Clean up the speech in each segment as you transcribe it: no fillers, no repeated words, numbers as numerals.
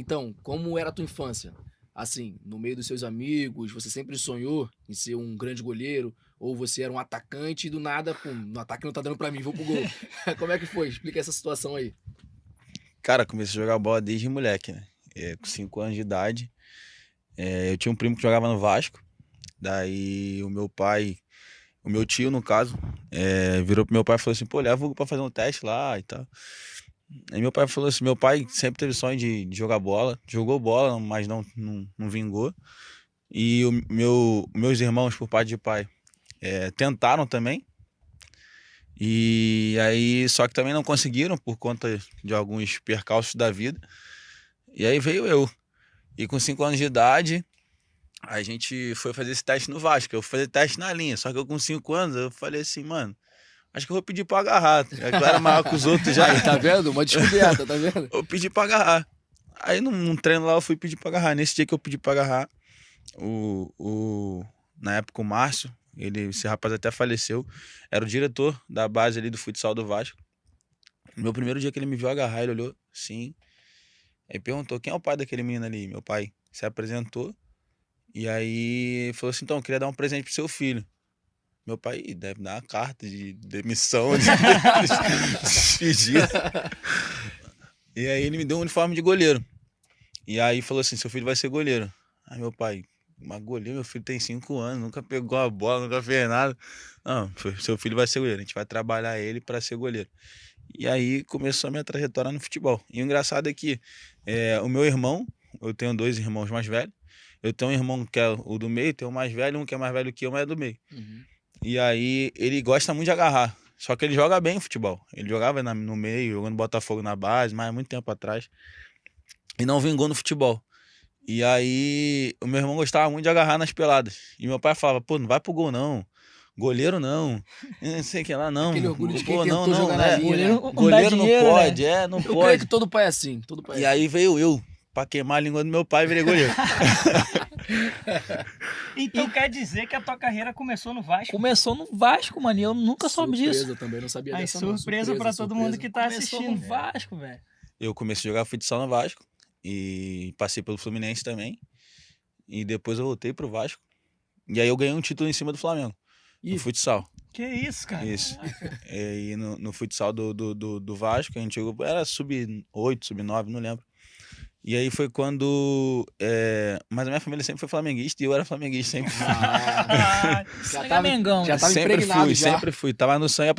Então, como era a tua infância? Assim, no meio dos seus amigos, você sempre sonhou em ser um grande goleiro? Ou você era um atacante e do nada, pum, no ataque não tá dando pra mim, vou pro gol. Como é que foi? Explica essa situação aí. Cara, comecei a jogar bola desde moleque, né? Com 5 anos de idade. Eu tinha um primo que jogava no Vasco. Daí o meu tio, no caso, virou pro meu pai e falou assim: pô, leva o Hugo pra fazer um teste lá e tal. Aí meu pai falou assim: meu pai sempre teve sonho de jogar bola. Jogou bola, mas não vingou. E meus irmãos, por parte de pai, tentaram também. E aí, só que também não conseguiram por conta de alguns percalços da vida. E aí veio eu. E com 5 anos de idade, a gente foi fazer esse teste no Vasco. Eu fui fazer teste na linha. Só que eu com 5 anos, eu falei assim, mano, acho que eu vou pedir pra agarrar. Eu era maior que os outros já. Aí, tá vendo? Uma descoberta, tá vendo? Eu pedi pra agarrar. Aí num treino lá eu fui pedir pra agarrar. Nesse dia que eu pedi pra agarrar, na época o Márcio, esse rapaz até faleceu, era o diretor da base ali do futsal do Vasco. No meu primeiro dia que ele me viu agarrar, ele olhou, sim. Aí perguntou, quem é o pai daquele menino ali? Meu pai se apresentou. E aí falou assim, então, eu queria dar um presente pro seu filho. Meu pai deve dar uma carta de demissão, de despedida. E aí ele me deu um uniforme de goleiro. E aí falou assim, seu filho vai ser goleiro. Aí meu pai, mas goleiro, meu filho tem 5 anos, nunca pegou a bola, nunca fez nada. Não, seu filho vai ser goleiro, a gente vai trabalhar ele para ser goleiro. E aí começou a minha trajetória no futebol. E o engraçado é que o meu irmão, eu tenho 2 irmãos mais velhos, eu tenho um irmão que é o do meio, tenho um mais velho, um que é mais velho que eu, mas é do meio. Uhum. E aí ele gosta muito de agarrar. Só que ele joga bem futebol. Ele jogava no meio, jogando Botafogo na base, mas há muito tempo atrás. E não vingou no futebol. E aí o meu irmão gostava muito de agarrar nas peladas. E meu pai falava, pô, não vai pro gol não. Goleiro não. Não sei o que lá, não. Aquele orgulho de quem Pô, tentou jogar na linha, né? Goleiro não dá Goleiro não dinheiro, pode, né? não Eu creio pode. que todo pai é assim, todo pai é E assim. aí veio eu, pra queimar a língua do meu pai, virei goleiro. Então quer dizer que a tua carreira começou no Vasco? Começou no Vasco, mano, e eu nunca soube disso. Surpresa também, não sabia Aí, dessa não. surpresa pra todo mundo que tá Começou assistindo. no Vasco, velho. Eu comecei a jogar futsal no Vasco e passei pelo Fluminense também. E depois eu voltei pro Vasco. E aí eu ganhei um título em cima do Flamengo, no Ih, futsal. Que isso, cara? Isso. E no futsal do Vasco, a gente jogou, era sub-8, sub-9, não lembro. E aí foi quando. Mas a minha família sempre foi flamenguista e eu era flamenguista, sempre fui. já Sangue tava, Mengão, já né? tava Sempre impregnado fui, já. sempre fui. Tava no sangue.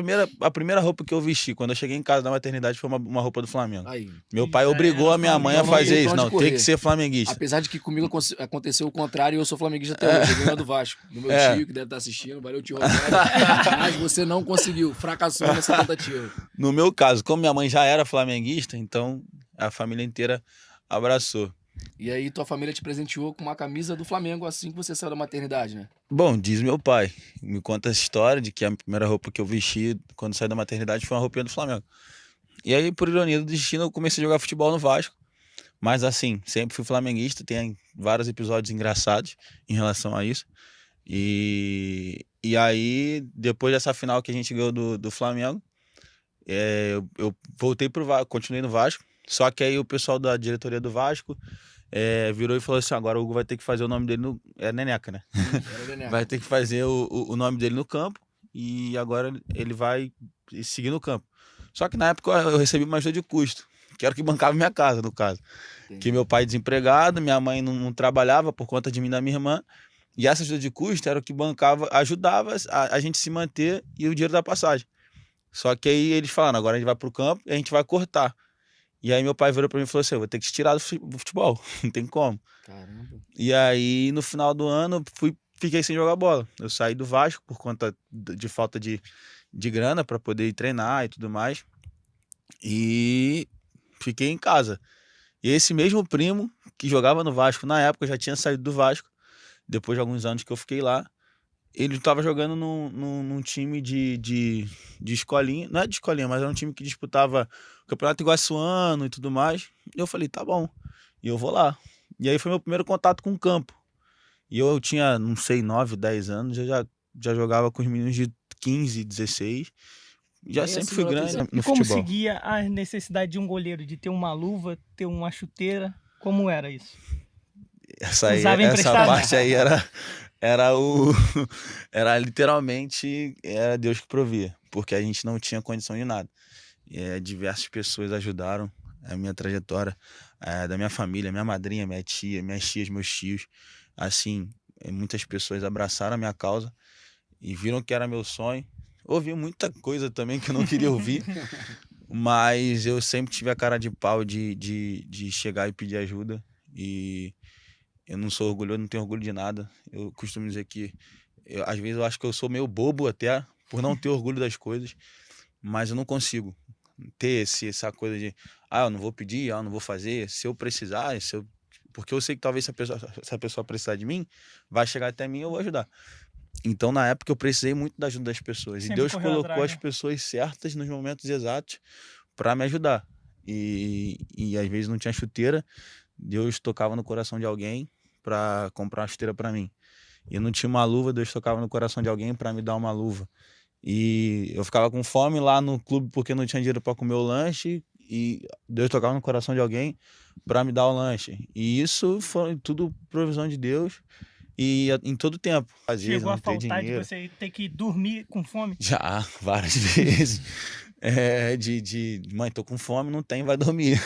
A primeira roupa que eu vesti quando eu cheguei em casa da maternidade foi uma roupa do Flamengo. Aí. Meu pai Já obrigou era a minha mãe a Flamengo. fazer Não isso. tem pra Não, onde tem correr. que ser flamenguista. Apesar de que comigo aconteceu o contrário, eu sou flamenguista até hoje. Eu ganhei do Vasco. Do meu tio, que deve estar assistindo. Valeu, tio Rogério. Mas você não conseguiu, fracassou nessa tentativa. No meu caso, como minha mãe já era flamenguista, então a família inteira abraçou. E aí tua família te presenteou com uma camisa do Flamengo assim que você saiu da maternidade, né? Bom, diz meu pai, me conta essa história de que a primeira roupa que eu vesti quando saí da maternidade foi uma roupinha do Flamengo. E aí, por ironia do destino, eu comecei a jogar futebol no Vasco. Mas assim, sempre fui flamenguista, tem vários episódios engraçados em relação a isso. E aí, depois dessa final que a gente ganhou do Flamengo, eu voltei pro Vasco, continuei no Vasco. Só que aí o pessoal da diretoria do Vasco virou e falou assim, agora o Hugo vai ter que fazer o nome dele no... É Neneca, né? Era o Neneca. Vai ter que fazer o nome dele no campo e agora ele vai seguir no campo. Só que na época eu recebi uma ajuda de custo, que era o que bancava minha casa, no caso. Entendi. Que meu pai desempregado, minha mãe não trabalhava por conta de mim e da minha irmã. E essa ajuda de custo era o que bancava, ajudava a gente se manter e o dinheiro da passagem. Só que aí eles falaram, agora a gente vai pro campo e a gente vai cortar. E aí meu pai virou pra mim e falou assim, eu vou ter que te tirar do futebol, não tem como. Caramba. E aí no final do ano fiquei sem jogar bola. Eu saí do Vasco por conta de falta de grana para poder ir treinar e tudo mais. E fiquei em casa. E esse mesmo primo que jogava no Vasco na época, já tinha saído do Vasco, depois de alguns anos que eu fiquei lá, ele estava jogando num time de escolinha, não é de escolinha, mas era um time que disputava o Campeonato Iguaçuano e tudo mais. E eu falei, tá bom, e eu vou lá. E aí foi meu primeiro contato com o campo. E eu tinha, não sei, 9, 10 anos, eu já jogava com os meninos de 15, 16. Já Aí sempre assim, fui ela grande pensou, no E como futebol. seguia a necessidade de um goleiro de ter uma luva, ter uma chuteira? Como era isso? Essa Usava emprestado? parte aí era o era literalmente era Deus que provia, porque a gente não tinha condição de nada. Diversas pessoas ajudaram a minha trajetória, da minha família, minha madrinha, minha tia, minhas tias, meus tios. Assim, muitas pessoas abraçaram a minha causa e viram que era meu sonho. Ouvi muita coisa também que eu não queria ouvir, mas eu sempre tive a cara de pau de chegar e pedir ajuda. E eu não sou orgulhoso, não tenho orgulho de nada. Eu costumo dizer que, às vezes, eu acho que eu sou meio bobo até, por não ter orgulho das coisas, mas eu não consigo ter essa coisa de, eu não vou pedir, eu não vou fazer. Se eu precisar, porque eu sei que talvez se a pessoa precisar de mim, vai chegar até mim e eu vou ajudar. Então, na época, eu precisei muito da ajuda das pessoas. Sempre E Deus correu colocou atrás, as né? pessoas certas nos momentos exatos para me ajudar. E às vezes não tinha chuteira, Deus tocava no coração de alguém para comprar uma chuteira para mim. E não tinha uma luva, Deus tocava no coração de alguém para me dar uma luva. E eu ficava com fome lá no clube porque não tinha dinheiro para comer o lanche, e Deus tocava no coração de alguém para me dar o lanche. E isso foi tudo provisão de Deus. E em todo tempo. Às vezes Chegou a não ter faltar de dinheiro. você ter que dormir com fome? Já, várias vezes. Mãe, tô com fome, não tem, vai dormir.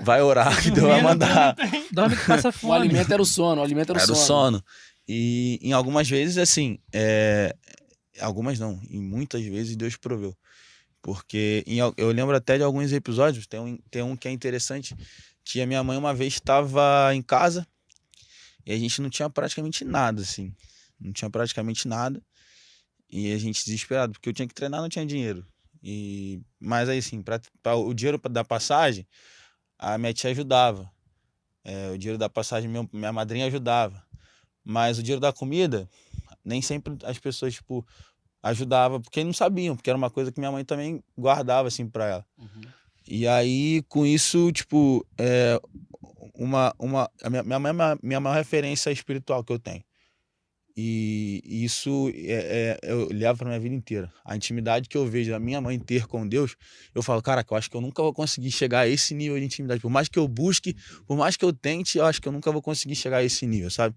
Vai orar que Deus vai Dormindo, mandar. não tem. Dorme que passa O fome. alimento era o sono, o alimento era o Era o sono. sono. E em algumas vezes, assim, algumas não, em muitas vezes Deus proveu. Porque eu lembro até de alguns episódios, tem um que é interessante, que a minha mãe uma vez estava em casa e a gente não tinha praticamente nada, assim. Não tinha praticamente nada. E a gente desesperado, porque eu tinha que treinar, não tinha dinheiro. Mas aí, assim, o dinheiro da passagem, a minha tia ajudava. O dinheiro da passagem, minha madrinha ajudava. Mas o dinheiro da comida, nem sempre as pessoas, tipo, ajudavam, porque não sabiam, porque era uma coisa que minha mãe também guardava, assim, pra ela. Uhum. E aí, com isso, tipo, a minha mãe é minha maior referência espiritual que eu tenho. E isso eu levo pra minha vida inteira. A intimidade que eu vejo a minha mãe ter com Deus, eu falo, cara, eu acho que eu nunca vou conseguir chegar a esse nível de intimidade. Por mais que eu busque, por mais que eu tente, eu acho que eu nunca vou conseguir chegar a esse nível, sabe?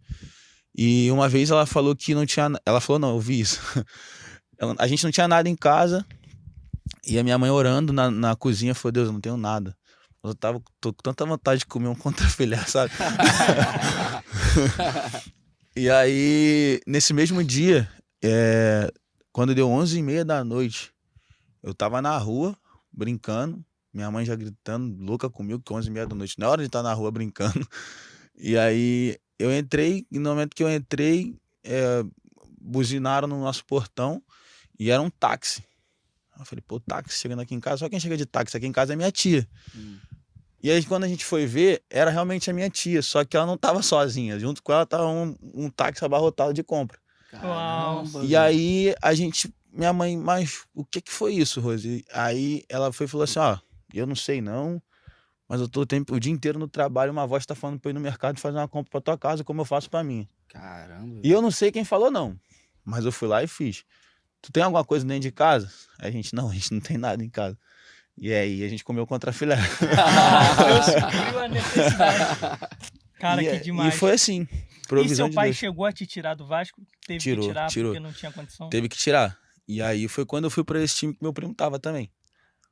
E uma vez ela falou que não tinha... Ela falou, não, eu vi isso. A gente não tinha nada em casa, e a minha mãe orando na cozinha falou, Deus, eu não tenho nada. Tô com tanta vontade de comer um contrafilé, sabe? E aí, nesse mesmo dia, quando deu 11h30 da noite, eu tava na rua, brincando, minha mãe já gritando, louca comigo, que 11h30 da noite, não é hora de estar na rua brincando. E aí, eu entrei, e no momento que eu entrei, buzinaram no nosso portão, e era um táxi. Eu falei, pô, táxi chegando aqui em casa, só quem chega de táxi aqui em casa é minha tia. E aí, quando a gente foi ver, era realmente a minha tia, só que ela não tava sozinha. Junto com ela tava um táxi abarrotado de compra. Caramba, E velho. aí, minha mãe, mas o que foi isso, Rose? Aí ela foi e falou assim, eu não sei não, mas eu tô o dia inteiro no trabalho, uma voz tá falando pra eu ir no mercado fazer uma compra pra tua casa, como eu faço pra mim. Caramba. E eu não sei quem falou não, mas eu fui lá e fiz. Tu tem alguma coisa dentro de casa? Aí a gente não tem nada em casa. E aí a gente comeu contrafilé. Deus supriu a necessidade. Cara, que demais. E foi assim, E provisão seu de pai Deus. chegou a te tirar do Vasco? Teve Tirou, que tirar tirou. porque não tinha condição? Teve que tirar. E aí foi quando eu fui pra esse time que meu primo tava também.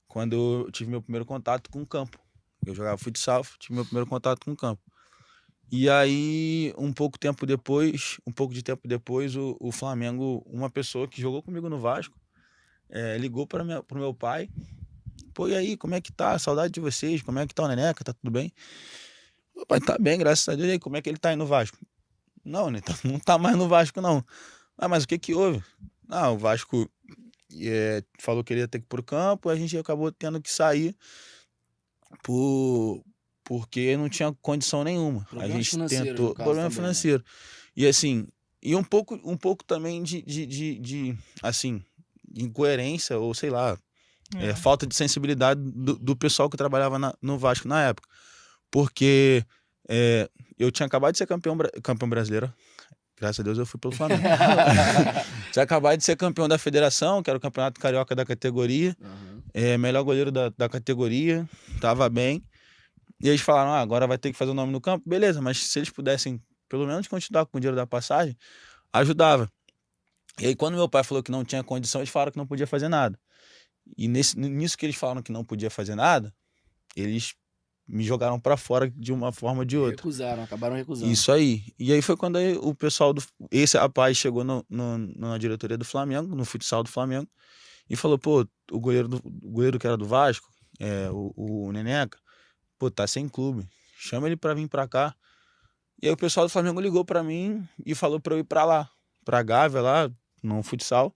Quando eu tive meu primeiro contato com o campo. Eu jogava futsal, tive meu primeiro contato com o campo. E aí, um pouco de tempo depois, o Flamengo, uma pessoa que jogou comigo no Vasco, ligou pro meu pai. Pô, e aí, como é que tá? Saudade de vocês, como é que tá o Neneca? Tá tudo bem? Meu pai tá bem, graças a Deus. E aí, como é que ele tá aí no Vasco? Não, né? Não tá mais no Vasco, não. Mas o que houve? O Vasco falou que ele ia ter que ir pro campo, a gente acabou tendo que sair porque não tinha condição nenhuma. A gente tentou, no caso, problema também, financeiro. E assim, um pouco também de assim, incoerência, ou sei lá, falta de sensibilidade do pessoal que trabalhava no Vasco na época. Porque eu tinha acabado de ser campeão brasileiro. Graças a Deus eu fui pelo Flamengo. Tinha acabado de ser campeão da federação, que era o campeonato carioca da categoria. Uhum. Melhor goleiro da categoria. Tava bem. E eles falaram, agora vai ter que fazer o nome no campo. Beleza, mas se eles pudessem, pelo menos, continuar com o dinheiro da passagem, ajudava. E aí, quando meu pai falou que não tinha condição, eles falaram que não podia fazer nada. E nisso que eles falaram que não podia fazer nada, eles me jogaram pra fora de uma forma ou de outra. Acabaram recusando. Isso aí. E aí foi quando aí o pessoal esse rapaz chegou na diretoria do Flamengo, no futsal do Flamengo, e falou, pô, o goleiro que era do Vasco, o Neneca, pô, tá sem clube. Chama ele pra vir pra cá. E aí o pessoal do Flamengo ligou pra mim e falou pra eu ir pra lá, pra Gávea lá, no futsal.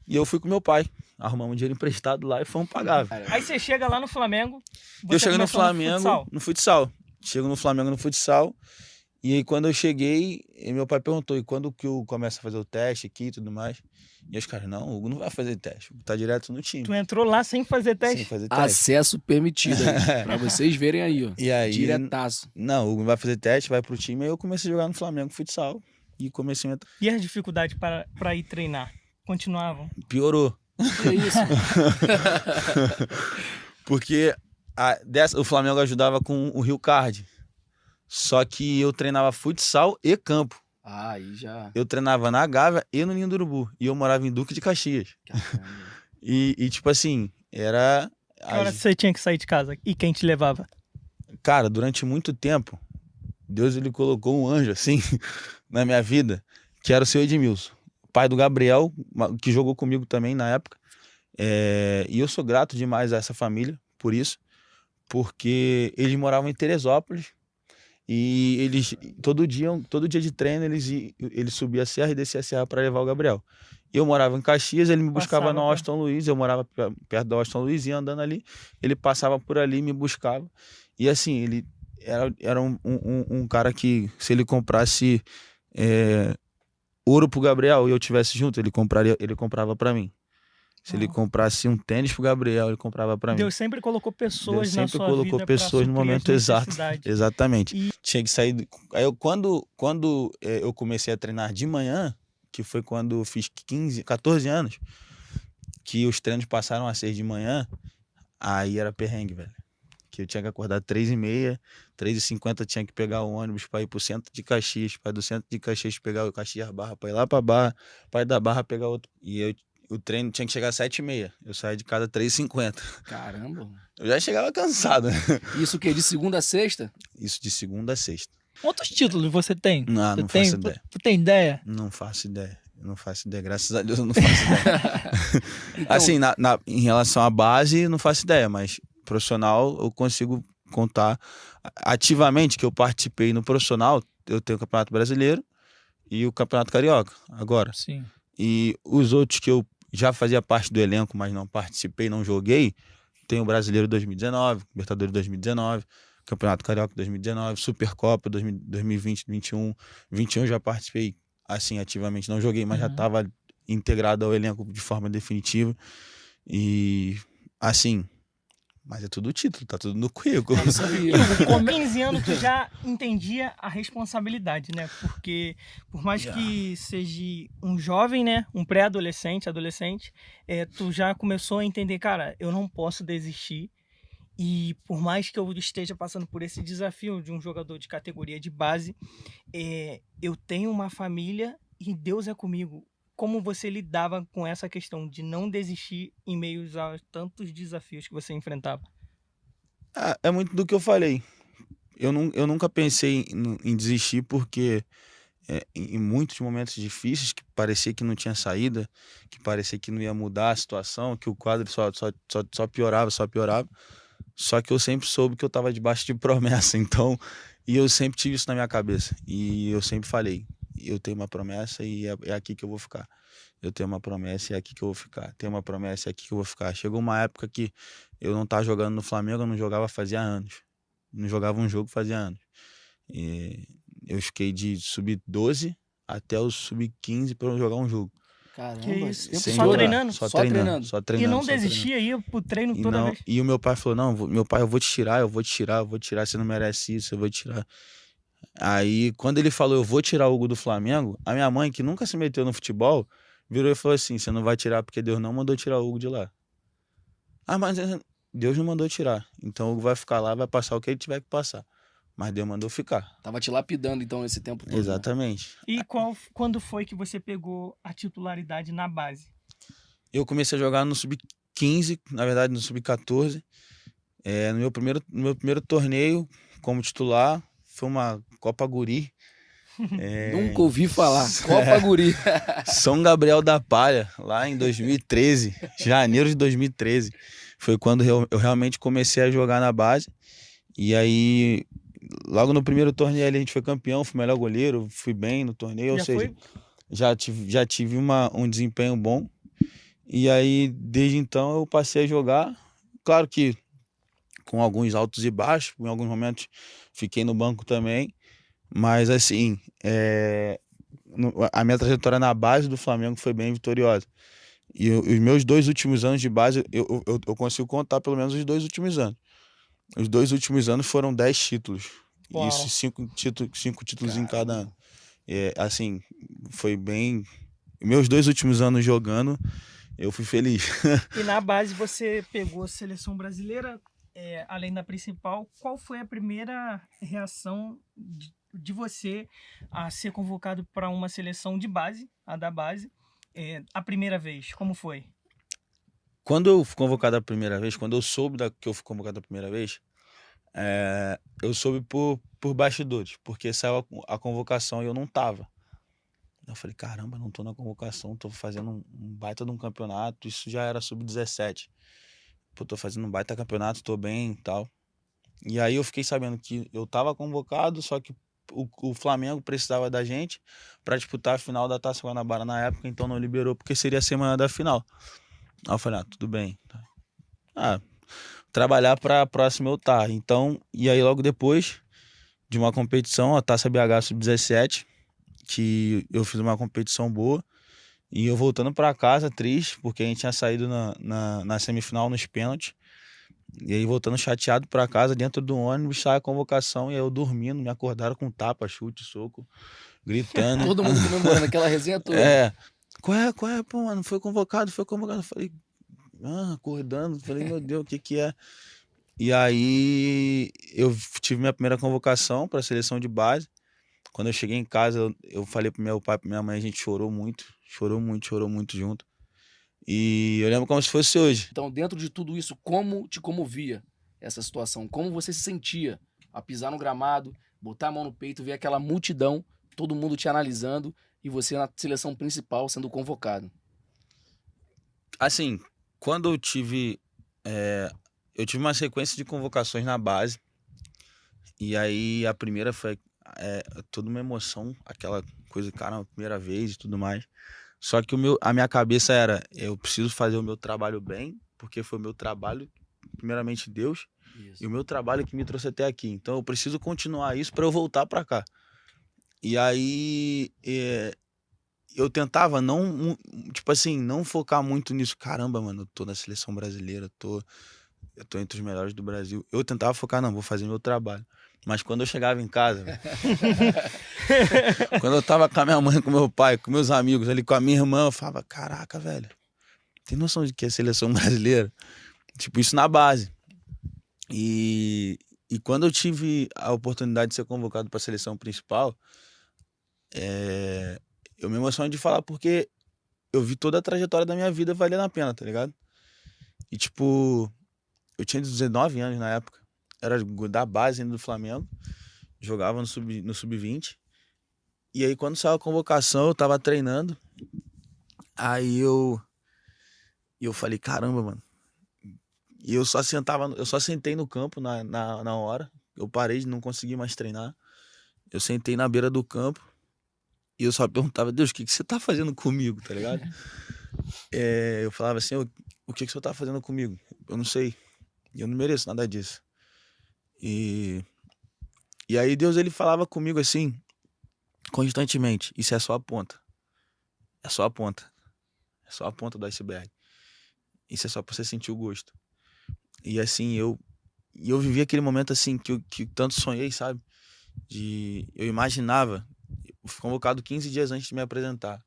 E eu fui com meu pai. Arrumamos dinheiro emprestado lá e fomos pra Gávea. Aí você chega lá no Flamengo. Eu cheguei no começou Flamengo no futsal. Chego no Flamengo no futsal. E aí quando eu cheguei, meu pai perguntou, e quando que o Hugo começa a fazer o teste aqui e tudo mais? E os caras, não, o Hugo não vai fazer teste, o Hugo tá direto no time. Tu entrou lá sem fazer teste? Sem fazer teste. Acesso permitido aí, pra vocês verem aí, ó. E aí, diretaço. Não, o Hugo não vai fazer teste, vai pro time. Aí eu comecei a jogar no Flamengo futsal. E comecei a entrar. E as dificuldades pra ir treinar? Continuavam? Piorou. Que isso? Porque o Flamengo ajudava com o Rio Card. Só que eu treinava futsal e campo. Aí já. Eu treinava na Gávea e no Ninho do Urubu. E eu morava em Duque de Caxias. Caramba. E tipo assim, era... Que hora você tinha que sair de casa? E quem te levava? Cara, durante muito tempo, Deus ele colocou um anjo assim na minha vida, que era o seu Edmilson. Pai do Gabriel, que jogou comigo também na época. E eu sou grato demais a essa família por isso, porque eles moravam em Teresópolis e eles todo dia de treino eles subiam a serra e desciam a serra para levar o Gabriel. Eu morava em Caxias, ele me buscava na Austin Luiz, eu morava perto da Austin Luiz, ia andando ali, ele passava por ali, me buscava. E assim, ele era um cara que, se ele comprasse ouro pro Gabriel e eu tivesse junto, ele comprava pra mim. Se ele comprasse um tênis pro Gabriel, ele comprava pra mim. Deus sempre colocou pessoas na sua vida. Sempre colocou pessoas no momento exato. Exatamente. Tinha que sair. Aí quando eu comecei a treinar de manhã, que foi quando eu fiz 14 anos, que os treinos passaram a ser de manhã, aí era perrengue, velho. Que eu tinha que acordar 3h30, 3h50 tinha que pegar o ônibus para ir pro centro de Caxias, para do centro de Caxias pegar o Caxias Barra, para ir lá pra Barra, para ir da Barra pegar outro. E o treino tinha que chegar às 7h30. Eu saía de casa 3h50. Caramba. Eu já chegava cansado. Isso o quê? De segunda a sexta? Isso de segunda a sexta. Quantos títulos você tem? Não, não faço ideia. Tu tem ideia? Não faço ideia. Não faço ideia. Graças a Deus eu não faço ideia. Então, assim, em relação à base, não faço ideia, mas profissional eu consigo contar ativamente que eu participei no profissional. Eu tenho o Campeonato Brasileiro e o Campeonato Carioca agora. Sim. E os outros que eu já fazia parte do elenco, mas não participei, não joguei, tem o Brasileiro 2019, Libertadores 2019, Campeonato Carioca 2019, Supercopa 2020, 21 já participei assim ativamente, não joguei, mas já estava integrado ao elenco de forma definitiva. E assim, mas é tudo título, tá tudo no currículo. É isso aí. Com 15 anos tu já entendia a responsabilidade, né? Porque por mais que seja um jovem, né? Um pré-adolescente, adolescente, tu já começou a entender, cara, eu não posso desistir. E por mais que eu esteja passando por esse desafio de um jogador de categoria de base, eu tenho uma família e Deus é comigo. Como você lidava com essa questão de não desistir em meio a tantos desafios que você enfrentava? É muito do que eu falei. Eu nunca pensei em desistir porque em muitos momentos difíceis que parecia que não tinha saída, que parecia que não ia mudar a situação, que o quadro só piorava. Só que eu sempre soube que eu estava debaixo de promessa, então, e eu sempre tive isso na minha cabeça. E eu sempre falei, eu tenho uma promessa e é aqui que eu vou ficar. Eu tenho uma promessa e é aqui que eu vou ficar. Tenho uma promessa e é aqui que eu vou ficar. Chegou uma época que eu não estava jogando no Flamengo, eu não jogava fazia anos. Não jogava um jogo fazia anos. E eu fiquei de sub-12 até o sub-15 para eu jogar um jogo. Caramba, que isso? Só treinando? Só treinando. E não desistia, ia pro treino toda vez? E o meu pai falou, não, meu pai, eu vou te tirar, você não merece isso, eu vou te tirar. Aí, quando ele falou, eu vou tirar o Hugo do Flamengo, a minha mãe, que nunca se meteu no futebol, virou e falou assim, você não vai tirar porque Deus não mandou tirar o Hugo de lá. Ah, mas Deus não mandou tirar. Então o Hugo vai ficar lá, vai passar o que ele tiver que passar. Mas Deus mandou ficar. Tava te lapidando, então, esse tempo todo. Né? Exatamente. E quando foi que você pegou a titularidade na base? Eu comecei a jogar no Sub-15, na verdade no Sub-14. No meu primeiro torneio como titular foi uma Copa Guri. Nunca ouvi falar. Copa Guri. São Gabriel da Palha, lá em 2013, janeiro de 2013. Foi quando eu realmente comecei a jogar na base. E aí, logo no primeiro torneio ali, a gente foi campeão, fui melhor goleiro, fui bem no torneio, ou seja, já tive um desempenho bom. E aí, desde então, eu passei a jogar. Claro que com alguns altos e baixos, em alguns momentos fiquei no banco também. Mas assim, a minha trajetória na base do Flamengo foi bem vitoriosa. E os meus 2 últimos anos de base, eu consigo contar pelo menos os 2 últimos anos. Os 2 últimos anos foram 10 títulos. Uau. Isso, 5 títulos em cada ano. Assim, foi bem... Meus 2 últimos anos jogando, eu fui feliz. E na base você pegou a seleção brasileira, além da principal. Qual foi a primeira reação de você a ser convocado para uma seleção de base, a da base, a primeira vez? Como foi? Quando eu fui convocado a primeira vez, quando eu soube que eu fui convocado a primeira vez, eu soube por bastidores, porque saiu a convocação e eu não tava. Eu falei, caramba, não tô na convocação, tô fazendo um baita de um campeonato, isso já era sub-17. Pô, tô fazendo um baita campeonato, tô bem e tal. E aí eu fiquei sabendo que eu tava convocado, só que o Flamengo precisava da gente para disputar a final da Taça Guanabara na época, então não liberou porque seria a semana da final. Aí eu falei, tudo bem. Trabalhar para a próxima eu tá. Então, e aí logo depois de uma competição, a Taça BH Sub-17, que eu fiz uma competição boa, e eu voltando para casa triste, porque a gente tinha saído na semifinal nos pênaltis. E aí voltando chateado para casa, dentro do ônibus, sai a convocação, e aí eu dormindo, me acordaram com tapa, chute, soco, gritando. Todo mundo comemorando aquela resenha toda. Qual é, pô, mano, foi convocado. Eu falei, acordando, falei, meu Deus, o que é? E aí eu tive minha primeira convocação para a seleção de base. Quando eu cheguei em casa, eu falei pro meu pai, pra minha mãe, a gente chorou muito junto. E eu lembro como se fosse hoje. Então, dentro de tudo isso, como te comovia essa situação? Como você se sentia a pisar no gramado, botar a mão no peito, ver aquela multidão, todo mundo te analisando e você na seleção principal sendo convocado? Assim, quando eu tive uma sequência de convocações na base. E aí a primeira foi toda uma emoção, aquela coisa, cara, primeira vez e tudo mais. Só que a minha cabeça era, eu preciso fazer o meu trabalho bem, porque foi o meu trabalho, primeiramente Deus, Isso. e o meu trabalho que me trouxe até aqui. Então eu preciso continuar isso para eu voltar para cá. E aí eu tentava não focar muito nisso. Caramba, mano, eu tô na seleção brasileira, eu tô entre os melhores do Brasil. Eu tentava focar, não, vou fazer meu trabalho. Mas quando eu chegava em casa, quando eu tava com a minha mãe, com meu pai, com meus amigos ali, com a minha irmã, eu falava, caraca, velho, tem noção de que é seleção brasileira? Tipo, isso na base. E quando eu tive a oportunidade de ser convocado para a seleção principal, eu me emociono de falar porque eu vi toda a trajetória da minha vida valendo a pena, tá ligado? E tipo, eu tinha 19 anos na época. Era da base ainda do Flamengo, jogava no Sub-20. E aí quando saiu a convocação, eu tava treinando. Aí eu falei, caramba, mano. E eu só sentei no campo na hora. Eu parei, não consegui mais treinar. Eu sentei na beira do campo e eu só perguntava, Deus, o que você tá fazendo comigo, tá ligado? Eu falava assim, o que o senhor tá fazendo comigo? Eu não sei. Eu não mereço nada disso. E aí Deus, ele falava comigo assim, constantemente, isso é só a ponta. É só a ponta. É só a ponta do iceberg. Isso é só pra você sentir o gosto. E assim, eu vivi aquele momento assim, que tanto sonhei, sabe? Eu imaginava, eu fui convocado 15 dias antes de me apresentar.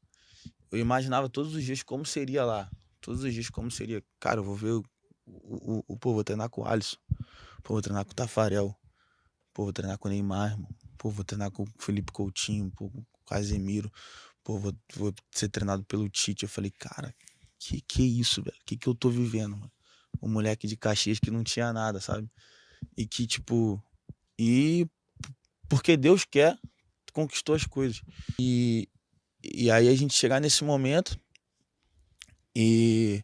Eu imaginava todos os dias como seria lá. Todos os dias como seria. Cara, eu vou ver Pô, vou treinar com o Alisson. Pô, vou treinar com o Tafarel. Pô, vou treinar com o Neymar, irmão. Pô, vou treinar com o Felipe Coutinho, pô, com o Casemiro. Pô, vou ser treinado pelo Tite. Eu falei, cara, que isso, velho? Que eu tô vivendo, mano? Um moleque de Caxias que não tinha nada, sabe? E que, tipo... E porque Deus quer, conquistou as coisas. E aí a gente chegar nesse momento e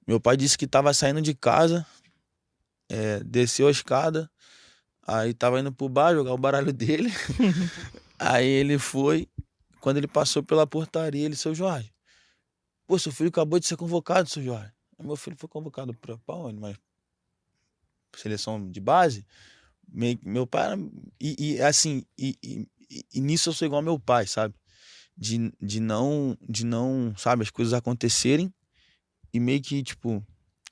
meu pai disse que tava saindo de casa, desceu a escada, aí tava indo pro bar jogar o baralho dele. Aí ele foi, quando ele passou pela portaria, ele, seu Jorge, pô, seu filho acabou de ser convocado, seu Jorge. Aí meu filho foi convocado pra onde? Mas seleção de base? Meu pai era, assim, e nisso eu sou igual ao meu pai, sabe? De não, sabe, as coisas acontecerem e meio que, tipo,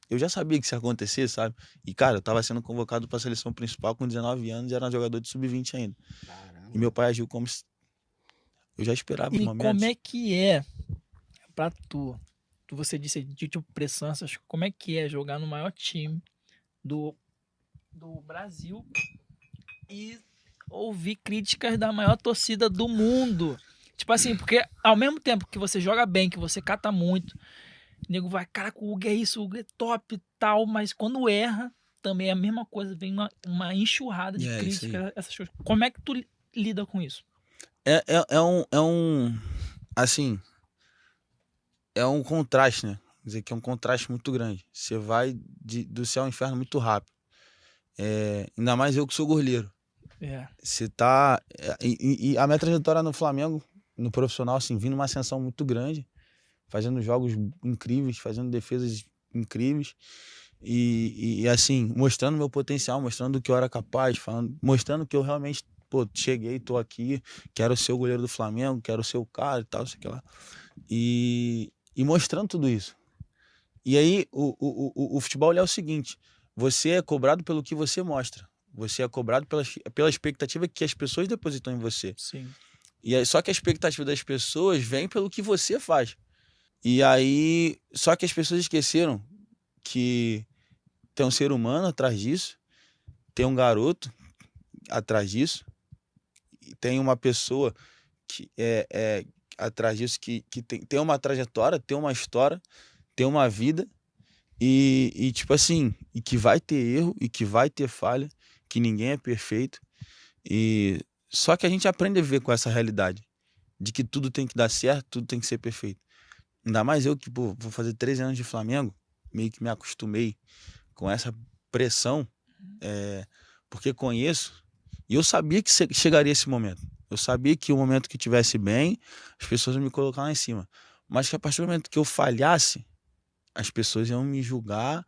eu já sabia que isso ia acontecer, sabe? E, cara, eu tava sendo convocado pra seleção principal com 19 anos e era um jogador de sub-20 ainda. Caramba. E meu pai agiu como se eu já esperava os E momentos. como é que é pra tu? Você disse de tipo pressão, essas, como é que é jogar no maior time do Brasil e ouvir críticas da maior torcida do mundo? Tipo assim, porque ao mesmo tempo que você joga bem, que você cata muito, o nego vai, cara, o Hugo é isso, o Hugo é top e tal, mas quando erra, também é a mesma coisa, vem uma enxurrada de É, isso aí. críticas, essas coisas. Como é que tu lida com isso? Assim, é um contraste, né? Quer dizer que é um contraste muito grande. Você vai do céu ao inferno muito rápido. Ainda mais eu que sou goleiro. É. Você tá. E a minha trajetória no Flamengo, no profissional, assim, vindo uma ascensão muito grande, fazendo jogos incríveis, fazendo defesas incríveis. Assim, mostrando meu potencial, mostrando o que eu era capaz, mostrando que eu realmente, pô, cheguei, tô aqui, quero ser o goleiro do Flamengo, quero ser o cara e tal, sei lá. E mostrando tudo isso. E aí, o futebol é o seguinte: você é cobrado pelo que você mostra. Você é cobrado pela expectativa que as pessoas depositam em você. Sim. E aí, só que a expectativa das pessoas vem pelo que você faz. E aí, só que as pessoas esqueceram que tem um ser humano atrás disso, tem um garoto atrás disso, e tem uma pessoa que é atrás disso que tem uma trajetória, tem uma história, tem uma vida e tipo assim, e que vai ter erro e que vai ter falha, que ninguém é perfeito e só que a gente aprende a viver com essa realidade de que tudo tem que dar certo, tudo tem que ser perfeito. Ainda mais eu que, pô, vou fazer 13 anos de Flamengo, meio que me acostumei com essa pressão, porque conheço, e eu sabia que chegaria esse momento. Eu sabia que o momento que tivesse bem, as pessoas iam me colocar lá em cima. Mas que a partir do momento que eu falhasse, as pessoas iam me julgar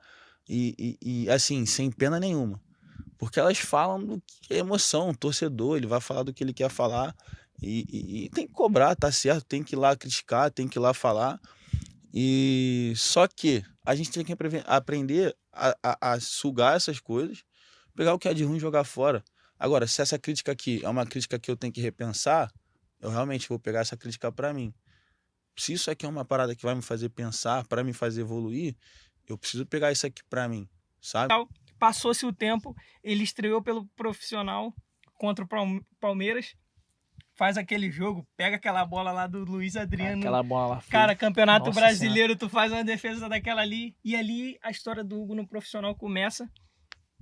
assim, sem pena nenhuma. Porque elas falam do que é emoção, o torcedor, ele vai falar do que ele quer falar e tem que cobrar, tá certo, tem que ir lá criticar, tem que ir lá falar. E só que a gente tem que aprender a sugar essas coisas, pegar o que é de ruim e jogar fora. Agora, se essa crítica aqui é uma crítica que eu tenho que repensar, eu realmente vou pegar essa crítica para mim. Se isso aqui é uma parada que vai me fazer pensar, para me fazer evoluir, eu preciso pegar isso aqui para mim, sabe? Passou-se o tempo, ele estreou pelo profissional contra o Palmeiras, faz aquele jogo, pega aquela bola lá do Luiz Adriano. Aquela bola lá. Cara, Campeonato Nossa Brasileiro, tu faz uma defesa daquela ali, e ali a história do Hugo no profissional começa.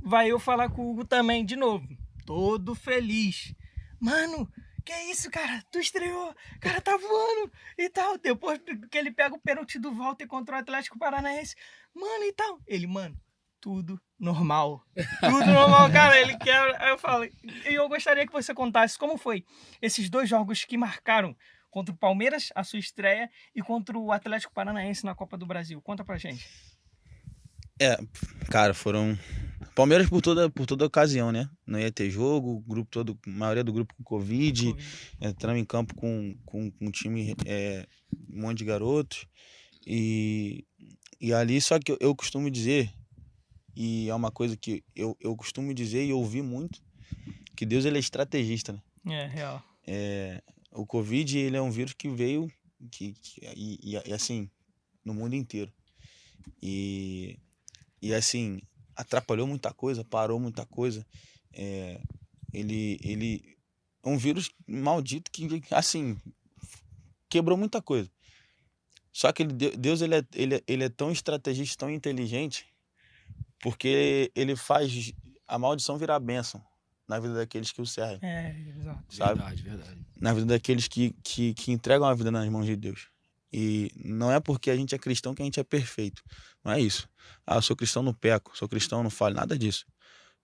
Vai eu falar com o Hugo também, de novo, todo feliz. Mano, que isso, cara? Tu estreou, cara, tá voando e tal. Depois que ele pega o pênalti do Walter contra o Atlético Paranaense, mano, e tal. Ele, mano, tudo normal. Tudo normal, cara. Ele quer. Aí eu falo, e eu gostaria que você contasse como foi esses dois jogos que marcaram contra o Palmeiras, a sua estreia, e contra o Atlético Paranaense na Copa do Brasil. Conta pra gente. Cara, foram Palmeiras por toda ocasião, né? Não ia ter jogo, o grupo todo, a maioria do grupo com Covid. Entramos em campo com um time, um monte de garotos. E ali, só que eu costumo dizer, e é uma coisa que eu costumo dizer e ouvi muito, que Deus ele é estrategista, né? É, real. O Covid, ele é um vírus que veio assim, no mundo inteiro. E E assim, atrapalhou muita coisa, parou muita coisa. Ele é um vírus maldito que, assim, quebrou muita coisa. Só que Deus ele é tão estrategista, tão inteligente, porque ele faz a maldição virar bênção na vida daqueles que o servem, Exato. sabe? Verdade. Na vida daqueles que entregam a vida nas mãos de Deus. E não é porque a gente é cristão que a gente é perfeito. Não é isso. Ah, eu sou cristão, não peco. Sou cristão, não falho. Nada disso.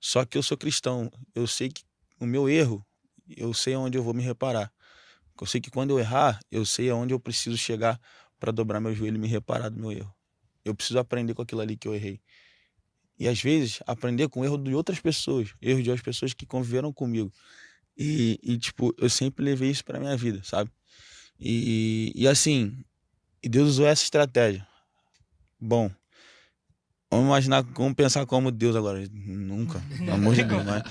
Só que eu sou cristão. Eu sei que o meu erro, eu sei onde eu vou me reparar. Eu sei que quando eu errar, eu sei aonde eu preciso chegar para dobrar meu joelho e me reparar do meu erro. Eu preciso aprender com aquilo ali que eu errei. E às vezes, aprender com o erro de outras pessoas. Erros de outras pessoas que conviveram comigo. E tipo, eu sempre levei isso pra minha vida, sabe? E assim, e Deus usou essa estratégia. Bom, vamos imaginar, vamos pensar como Deus agora. Nunca, pelo amor de Deus, mas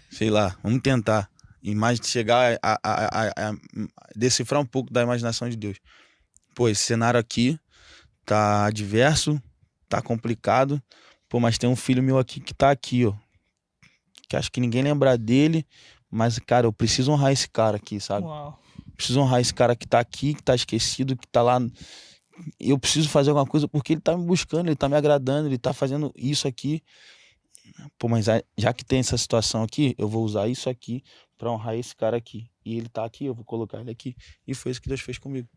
sei lá, vamos tentar. Chegar a decifrar um pouco da imaginação de Deus. Pô, esse cenário aqui tá adverso, tá complicado. Pô, mas tem um filho meu aqui que tá aqui, ó. Que acho que ninguém lembra dele. Mas, cara, eu preciso honrar esse cara aqui, sabe? Uau. Preciso honrar esse cara que tá aqui, que tá esquecido, que tá lá. Eu preciso fazer alguma coisa porque ele tá me buscando, ele tá me agradando, ele tá fazendo isso aqui. Pô, mas já que tem essa situação aqui, eu vou usar isso aqui pra honrar esse cara aqui. E ele tá aqui, eu vou colocar ele aqui. E foi isso que Deus fez comigo.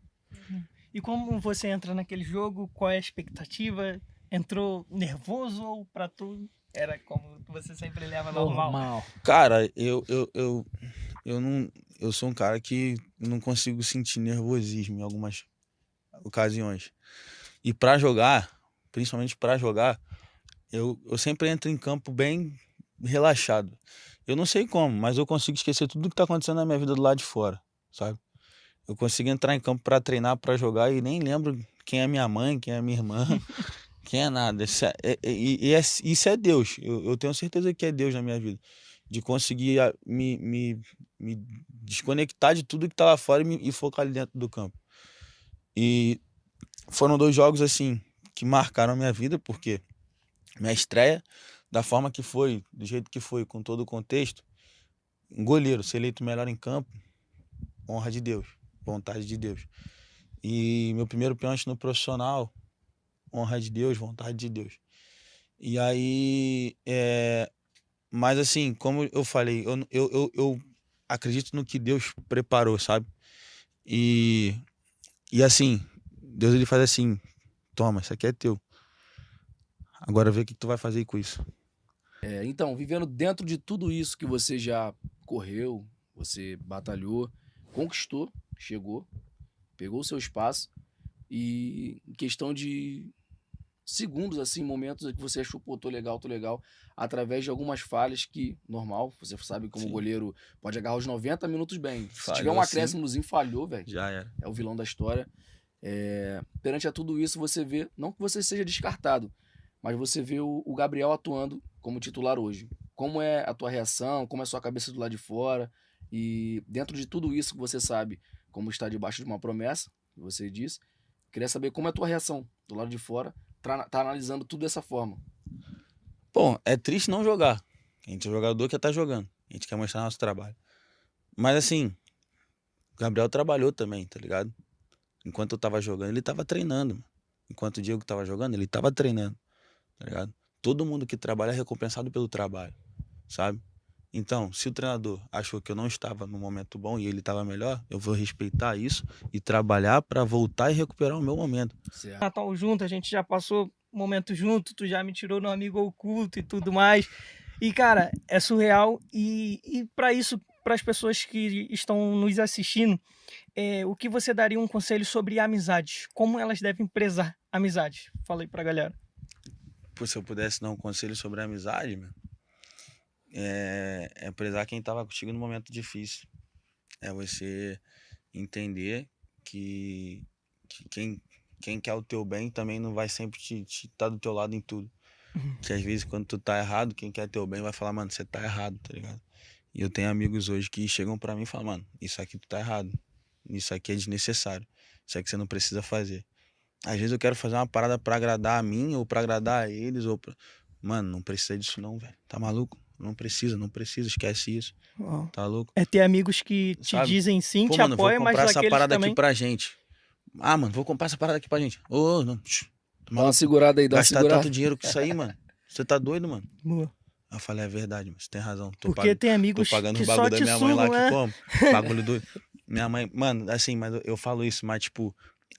E como você entra naquele jogo, qual é a expectativa? Entrou nervoso ou pra tu era como você sempre leva normal? Cara, eu não. Eu sou um cara que não consigo sentir nervosismo em algumas ocasiões. E pra jogar, principalmente pra jogar, eu sempre entro em campo bem relaxado. Eu não sei como, mas eu consigo esquecer tudo que tá acontecendo na minha vida do lado de fora, sabe? Eu consigo entrar em campo pra treinar, pra jogar e nem lembro quem é minha mãe, quem é minha irmã, quem é nada. Isso é Deus. Eu tenho certeza que é Deus na minha vida. De conseguir me desconectar de tudo que tá lá fora e focar ali dentro do campo. E foram 2 jogos, assim, que marcaram a minha vida, porque minha estreia, da forma que foi, do jeito que foi, com todo o contexto, um goleiro, ser eleito melhor em campo, honra de Deus, vontade de Deus. E meu primeiro pênalti no profissional, honra de Deus, vontade de Deus. E aí, mas assim, como eu falei, eu acredito no que Deus preparou, sabe? E assim, Deus ele faz assim, toma, isso aqui é teu. Agora vê o que tu vai fazer com isso. Então, vivendo dentro de tudo isso que você já correu, você batalhou, conquistou, chegou, pegou o seu espaço e em questão de segundos, assim, momentos que você achou, pô, tô legal, através de algumas falhas que, normal, você sabe como o Sim. goleiro pode agarrar os 90 minutos bem. Se Falhou tiver um assim. acréscimozinho, falhou, velho. Já era. É o vilão da história. Perante a tudo isso, você vê, não que você seja descartado, mas você vê o Gabriel atuando como titular hoje. Como é a tua reação, como é a sua cabeça do lado de fora, e dentro de tudo isso que você sabe, como está debaixo de uma promessa, que você disse, queria saber como é a tua reação do lado de fora, tá analisando tudo dessa forma. Bom, é triste não jogar. A gente é jogador que tá jogando. A gente quer mostrar nosso trabalho. Mas assim, o Gabriel trabalhou também, tá ligado? Enquanto eu tava jogando, ele tava treinando. Enquanto o Diego tava jogando, ele tava treinando, tá ligado? Todo mundo que trabalha é recompensado pelo trabalho, sabe? Então, se o treinador achou que eu não estava no momento bom e ele estava melhor, eu vou respeitar isso e trabalhar para voltar e recuperar o meu momento. Certo. Natal junto, a gente já passou momento junto, tu já me tirou no amigo oculto e tudo mais. E, cara, é surreal. E para isso, para as pessoas que estão nos assistindo, o que você daria um conselho sobre amizades? Como elas devem prezar amizades? Fala aí pra galera. Pô, se eu pudesse dar um conselho sobre a amizade, meu, é prezar quem estava contigo no momento difícil. É você entender que quem quer o teu bem também não vai sempre te tá do teu lado em tudo. Que às vezes quando tu tá errado, quem quer teu bem vai falar, mano, você tá errado, tá ligado? E eu tenho amigos hoje que chegam pra mim e falam, mano, isso aqui tu tá errado. Isso aqui é desnecessário. Isso aqui você não precisa fazer. Às vezes eu quero fazer uma parada pra agradar a mim ou pra agradar a eles. mano, não precisa disso não, velho. Tá maluco? Não precisa, esquece isso. Ó, Tá louco? é ter amigos que te Sabe? dizem sim, Pô, te mano, vou apoiam, mas comprar essa daqueles parada também... aqui pra gente. Ah, mano, vou comprar essa parada aqui pra gente. Ô, não. Dá uma segurada aí, dá uma Gastar segurada. tanto dinheiro com isso aí, mano. Você tá doido, mano? Boa. Eu falei, é verdade, mas você tem razão. Porque tem Tô amigos pagando que os só bagulho da te minha mãe lá sugam, que né? como. Bagulho do. Minha mãe, mano, assim, mas eu falo isso, mas tipo,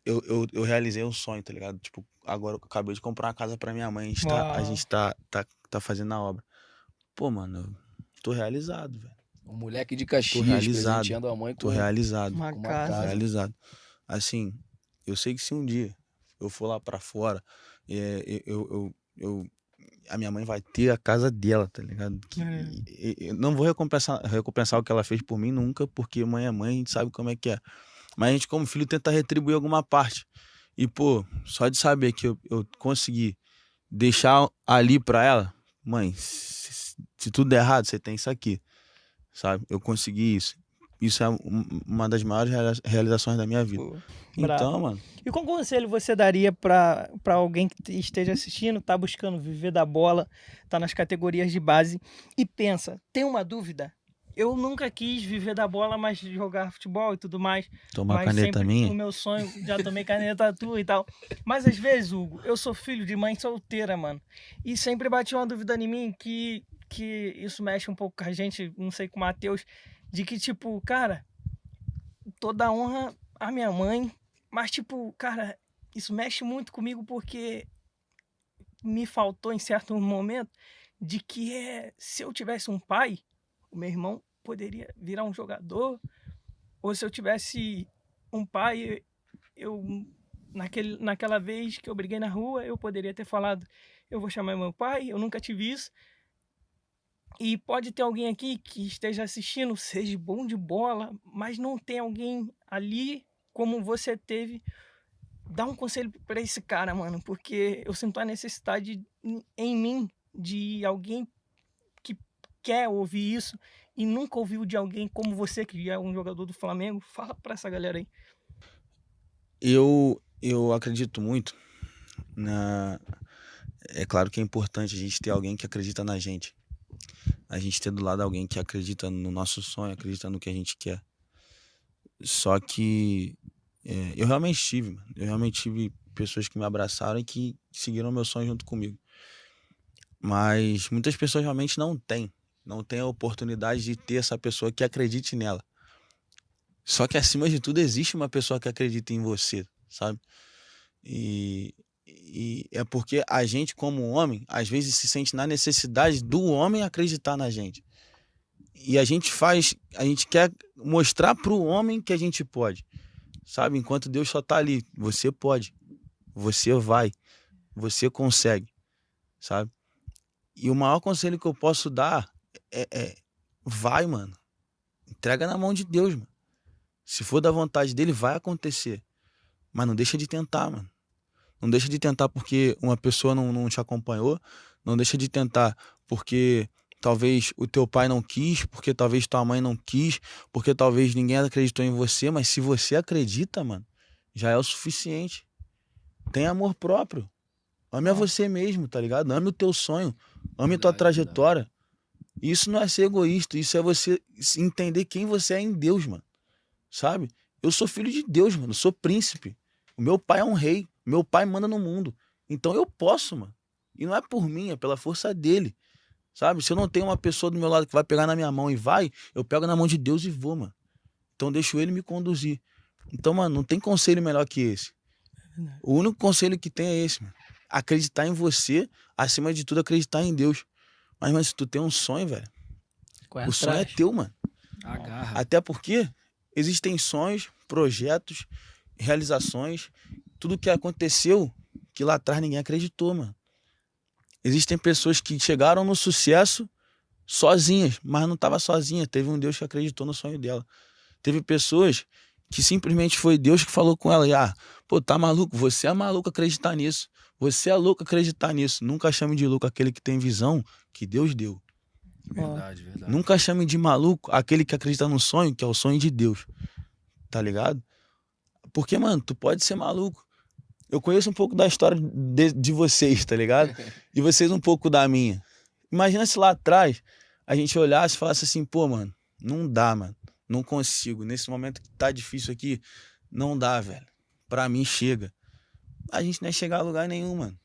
eu realizei um sonho, tá ligado? Tipo, agora eu acabei de comprar uma casa pra minha mãe, a Uau. gente tá fazendo a obra. Pô, mano, eu tô realizado, velho. Um moleque de Tô Caxias, realizado. presenteando a mãe Tô com realizado. Uma uma casa. casa. Realizado. Assim, eu sei que se um dia eu for lá pra fora, a minha mãe vai ter a casa dela, tá ligado? Eu não vou recompensar o que ela fez por mim nunca, porque mãe é mãe, a gente sabe como é que é. Mas a gente, como filho, tenta retribuir alguma parte. E, pô, só de saber que eu consegui deixar ali pra ela, mãe, se tudo der errado, você tem isso aqui, sabe? Eu consegui isso. Isso é uma das maiores realizações da minha vida. Pô, Então, brabo. mano, E qual conselho você daria pra alguém que esteja assistindo, tá buscando viver da bola, tá nas categorias de base e pensa, tem uma dúvida? Eu nunca quis viver da bola, mas jogar futebol e tudo mais. tomar Mas caneta sempre minha. o meu sonho, já tomei caneta tua e tal. Mas às vezes, Hugo, eu sou filho de mãe solteira, mano. E sempre batia uma dúvida em mim que isso mexe um pouco com a gente, não sei, com o Matheus, de que, tipo, cara, toda a honra à minha mãe, mas, tipo, cara, isso mexe muito comigo porque me faltou em certo momento de que se eu tivesse um pai, o meu irmão poderia virar um jogador, ou se eu tivesse um pai, eu naquela vez que eu briguei na rua, eu poderia ter falado, eu vou chamar meu pai, eu nunca tive isso. E pode ter alguém aqui que esteja assistindo, seja bom de bola, mas não tem alguém ali como você teve. Dá um conselho para esse cara, mano, porque eu sinto a necessidade em mim de alguém que quer ouvir isso e nunca ouviu de alguém como você, que é um jogador do Flamengo. Fala para essa galera aí. Eu acredito muito na. É claro que é importante a gente ter alguém que acredita na gente. A gente ter do lado alguém que acredita no nosso sonho, acredita no que a gente quer. Só que eu realmente tive, mano. Eu realmente tive pessoas que me abraçaram e que seguiram meu sonho junto comigo. Mas muitas pessoas realmente não têm. Não têm a oportunidade de ter essa pessoa que acredite nela. Só que acima de tudo existe uma pessoa que acredita em você, sabe? E é porque a gente, como homem, às vezes se sente na necessidade do homem acreditar na gente. E a gente quer mostrar pro homem que a gente pode, sabe? Enquanto Deus só tá ali, você pode, você vai, você consegue, sabe? E o maior conselho que eu posso dar vai, mano. Entrega na mão de Deus, mano. Se for da vontade dele, vai acontecer. Mas não deixa de tentar, mano. Não deixa de tentar porque uma pessoa não te acompanhou. Não deixa de tentar porque talvez o teu pai não quis, porque talvez tua mãe não quis, porque talvez ninguém acreditou em você. Mas se você acredita, mano, já é o suficiente. Tem amor próprio. Ame a você mesmo, tá ligado? Ame o teu sonho. Ame tua trajetória. Isso não é ser egoísta. Isso é você entender quem você é em Deus, mano. Sabe? Eu sou filho de Deus, mano. Eu sou príncipe. O meu pai é um rei. Meu pai manda no mundo. Então eu posso, mano. E não é por mim, é pela força dele. Sabe? Se eu não tenho uma pessoa do meu lado que vai pegar na minha mão e vai, eu pego na mão de Deus e vou, mano. Então deixo ele me conduzir. Então, mano, não tem conselho melhor que esse. O único conselho que tem é esse, mano. Acreditar em você, acima de tudo, acreditar em Deus. Mas se tu tem um sonho, velho, o sonho é teu, mano. Agarra. Até porque existem sonhos, projetos, realizações, tudo que aconteceu que lá atrás ninguém acreditou, mano. Existem pessoas que chegaram no sucesso sozinhas, mas não estava sozinha. Teve um Deus que acreditou no sonho dela. Teve pessoas que simplesmente foi Deus que falou com ela. E, pô, tá maluco? Você é maluco acreditar nisso. Você é louco acreditar nisso. Nunca chame de louco aquele que tem visão que Deus deu. Verdade, verdade. Nunca chame de maluco aquele que acredita no sonho, que é o sonho de Deus. Tá ligado? Porque, mano, tu pode ser maluco. eu conheço um pouco da história de vocês, tá ligado? E vocês um pouco da minha. Imagina se lá atrás a gente olhasse e falasse assim, pô, mano, não dá, mano. Não consigo. Nesse momento que tá difícil aqui, não dá, velho. Pra mim, chega. A gente não ia chegar a lugar nenhum, mano.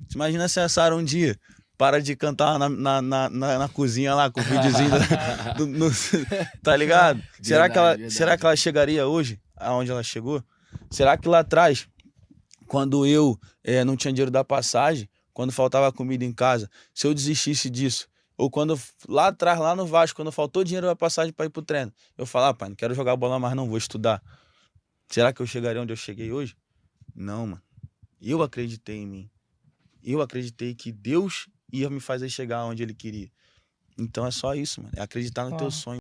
Você imagina se a Sara um dia para de cantar na cozinha lá com o videozinho tá ligado? Verdade, Será que ela chegaria hoje aonde ela chegou? Será que lá atrás, quando eu não tinha dinheiro da passagem, quando faltava comida em casa, se eu desistisse disso, ou quando lá atrás, lá no Vasco, quando faltou dinheiro da passagem para ir pro treino, eu falava, pai, não quero jogar bola mais não, vou estudar. Será que eu chegaria onde eu cheguei hoje? Não, mano. Eu acreditei em mim. Eu acreditei que Deus ia me fazer chegar onde Ele queria. Então é só isso, mano. É acreditar no teu sonho.